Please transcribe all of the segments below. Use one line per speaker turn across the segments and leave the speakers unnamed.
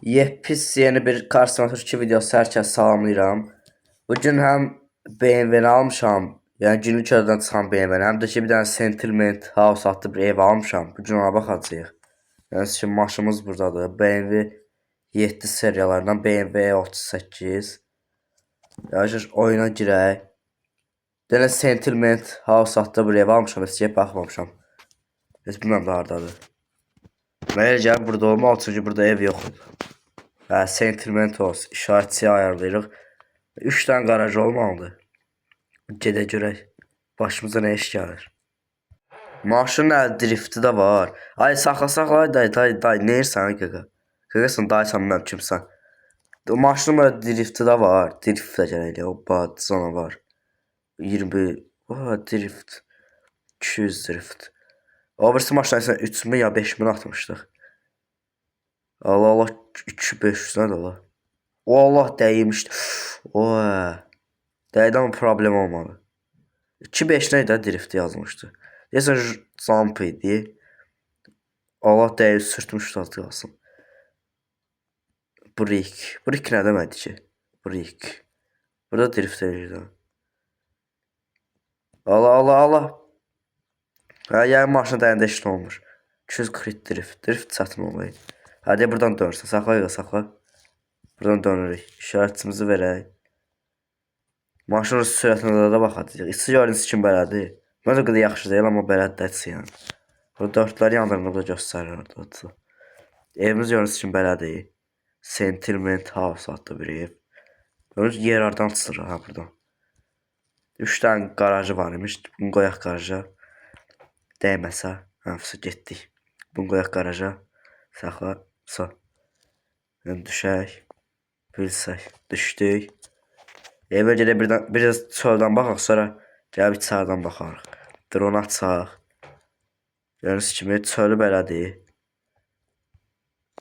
Yepis yeni bir Car Simulator 2 videosu hər kəs salamlayıram. Bugün həm BMW-ni almışam, yəni günlük kördən çıxan BMW-ni, həm də ki bir dənə Settlement House adlı bir ev almışam. Bugün ona baxacağıq. Yəni şimdi maşınımız buradadır. BMW 7 seriyalarından BMW E38. Yəni oyuna girək. Dənə Settlement House adlı bir ev almışam, heç baxmamışam. Heç bilmirəm də hardadır. Mənə elə gəlir burada olmalı, çünki burada ev yoxdur. Settlement House işaretçiyə ayarlayırıq. 3 tane garaj olmalıdır. Gedə görək. Başımıza nə iş gəlir. Maşının drifti də var. Ay saxla day nə edirsən qaqa? Qaqasan daysan bilməm kimsən. O maşının drifti də var. Drift də gələk. Hoppa zona var. 20 drift. 200 drift. O birisi maşına 3000 ya 5000 atmışdıq. Allah Allah 2500 nədir Allah? O Allah dəymişdi. Dəydi ama problem olmadı. 2.5 neydi drift yazmışdı. Deyəsən jump idi. Allah dəyib sürtmüşdü az qalsın. Brick nə deməkdir ki? Brick. Burada drift edirdi. Allah. Yəni maşına dəyəndə işin olmuş. 240 drift. Drift çətin olaydı. Hadi buradan dönürsən. Saxla. Buradan dönürük. İşaretimizi verək. Maşının sürətinə də baxacağıq. İçi görüntüsü kim belədir. Məncə o qədər yaxşı deyil, amma belədir də içi yəni. Burada dörtləri yandırını da göstərir orada. Evimiz görüntüsü kim belədir. Settlement House adlı bir ev. Görüntü yer aradan çıxır ha buradan. 3 tane garajı var imiş. Bunu qoyaq garaja. Dəyməsə. Hafısı getdik. Bunu qoyaq garaja. Saxla. Düşək. Bilsək. Düşdük. Evə gedə biraz çöldən baxaq, sonra gəlib içərdən baxarıq. Drone açaq. Görürsünüz kimi çölü belədir.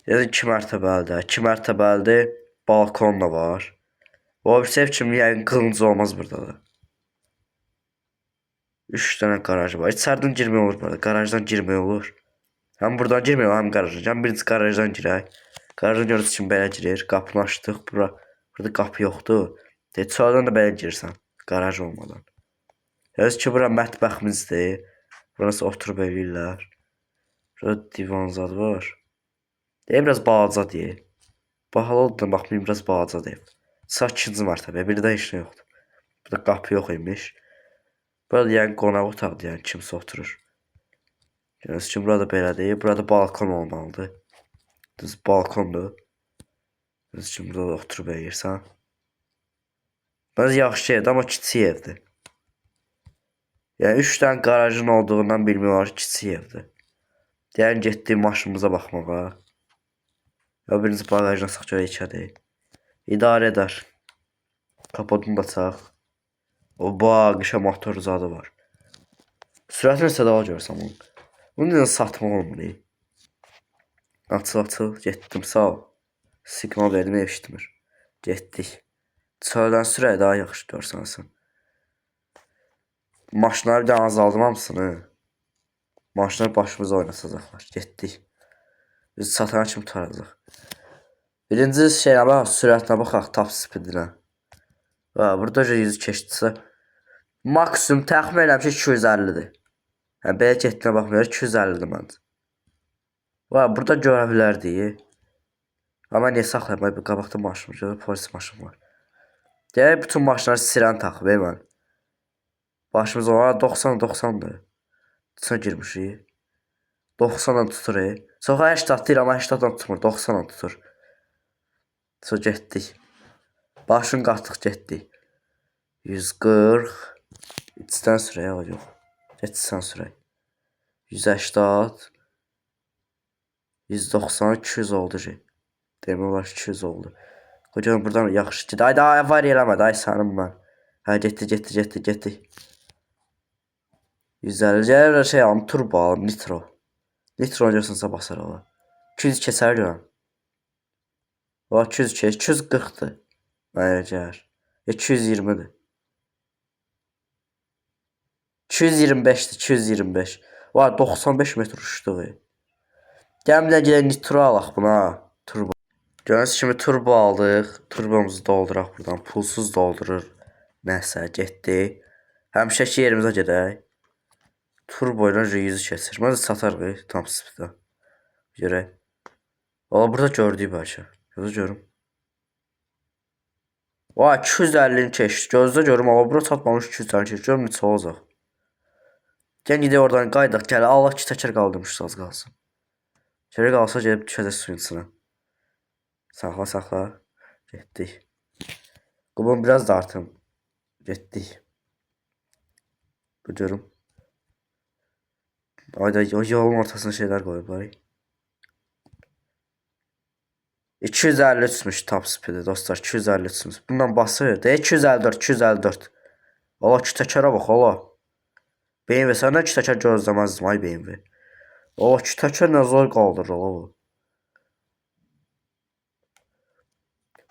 Yəni 2 mərtəbəlidir. 2 mərtəbəlidir. Balkon da var. O bir ev kimi yəni qılınc olmaz burada da. 3 tane garaj var. İçərdən girmək olur burada. Garajdan girmək olur. Həm buradan girmək olur, həm garajdan. Həm birinci garajdan girək. Garajdan görürsünüz kimi belə girir. Qapını açdıq. Burada qapı yoxdur. Çöldən də belə girirsən. Garaj olmadan. Görürsünüz ki, bura mətbəximizdir. Burası oturub eləyirlər. Burada divan zad var. Biraz balaca deyil. Bahalı olduğuna baxmayın, biraz balaca deyil. Sağ 2-ci mərtəbə. Birdə heç nə yoxdur. Burada qapı yox imiş. Burada yəni qonaq otaqdır, yəni kimsə oturur. Görürsünüz ki, burada belədir. Burada balkon olmalıdır. Düz balkondur. Görürsünüz ki, burada oturub eləyirsən. Bəzi yaxşı evdir, amma kiçik evdir. Yəni 3 tane garajın olduğundan bilmiyorlar kiçik evdir. Yəni getdik maşınımıza baxmağa. Ya birinci bagajına sıx görək içədir. İdarə edər. Kapotunu da açaq. O qışa motor zadı var. Sürətini isə daha görürsən bunu. Bunu da satmaq olmur. Açıl. Getdim sağ ol. Signal verdim eşitmir. Getdik. Çöldən sürək daha yaxşı görsənsin. Maşınları bir də azaldım hamısını. Maşınlar başımıza oynasacaqlar. Getdik. Biz satana kimi tutaracaq. Birinci şeyə bax, sürətinə baxaq, top speedinə. Burada 100 keçdisə. Maksimum təxmin eləmişik 250'dir. Yəni belə getdiyinə baxmayaraq 250'dir məncə. Burada görə bilərdik. Amma niyə saxlayım? Bir qabaqda maşın var, polis maşın var. Deyək bütün maşınları siren taxıb mən. Başımız olar 90'dır. Sonra girmişik. 90'dan tutur. Sonra 80 deyir, amma 80'dan tutmur. 90'dan tutur. Sonra getdik. Başını qatdıq getdik. 140. İçdən sürək o yox. Geçsən sürək. 180. 190, 200 oldu ki. Demək olar 200 oldu. Hocam buradan yaxşı ki. Ay var eləmədi. Ay sənin mən. Getdi. 150 gəlir şey alım. Turbo alım. Nitro. Nitro oynayırsansa basar ola. 200 keçər görəm. 200 keç. 240'dır. Mənə gəlir. 220'dir. 225'dir. 225. 95 metr uçduq. Gəl bir də Nitro alaq buna. Turbo. Gördüğünüz kimi turbo aldıq. Turbomuzu dolduraq buradan. Pulsuz doldurur. Nəsə getdi. Həmişəki yerimizə gedək. Turbo ilə yüzü keçir. Mən də satarıq tam speeddə. Görək. Valla burada gördük bəlkə. Gözə görüm. Vay 250'ni keçdi. Gözdə görüm. Valla bura çatmamış 250'ni keçdi. Görüm neçə olacaq. Gel gidelim oradan qaydaq. Gəl Allah ki təkər qaldırmışız az qalsın. Şöyle qalsa gedib düşəcək suyun içine. Saxla saxla. Getdik. Qubun biraz da artım. Getdik. Bu görüm. Ayda o yolun ortasına şeyler qoyublar. 250 tutmuş top speedi dostlar. 250 tutmuş. Bundan basır. De 254 254. Ola ki təkərə bax ola. BMW səndən ki təkər gözləməzdim ay BMW. Ola ki təkər nə zor qaldırır ola bu.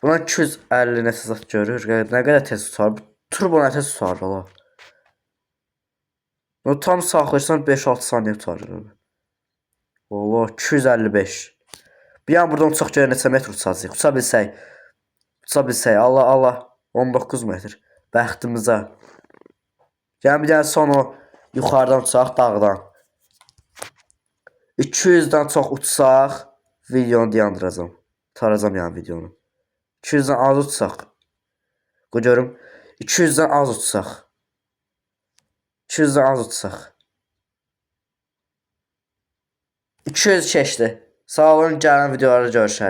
Buna 250 nəsə zat görür. Nə qədər tez tutar? Turbo nə tez tutar ola. Bunu tam saxlayırsan 5-6 saniyə tutar. Ola 255. Bir an buradan uçaq görə neçə metr uçacaq. Uça bilsək. Uça bilsək. Allah Allah. 19 metr. Bəxtimizə. Yəni bir dənə son o yuxarıdan uçaq dağdan. 200'dan çox uçsaq videonu dayandıracağam. Taracağam yəni videonu. 200'dan az uçsaq. Bu görüm. 200'dan az uçsaq. 200'dan az uçsaq. 200 keçdi. Sağ olun, gələn videolarda görüşərik.